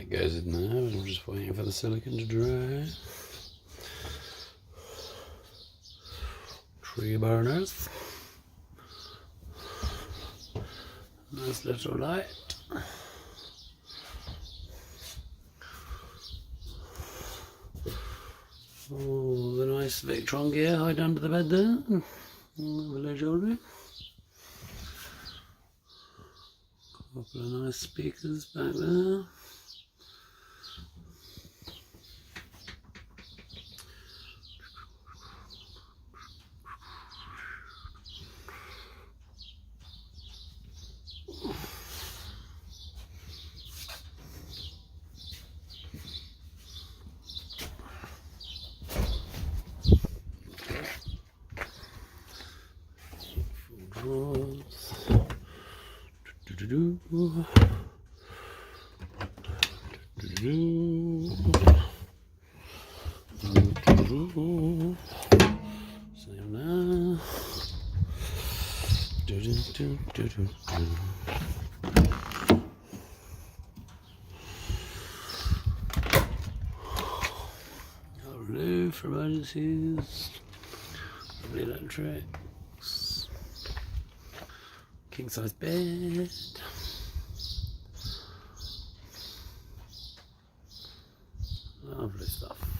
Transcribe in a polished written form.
that goes in there, and I'm just waiting for the silicone to dry. Tree burners. Nice little light. Oh, the nice Victron gear hide under the bed there. Hello, jewellery. Couple of nice speakers back there. Drawers. Same there. Blue for emergencies. Lovely electrics. King size bed. Lovely stuff.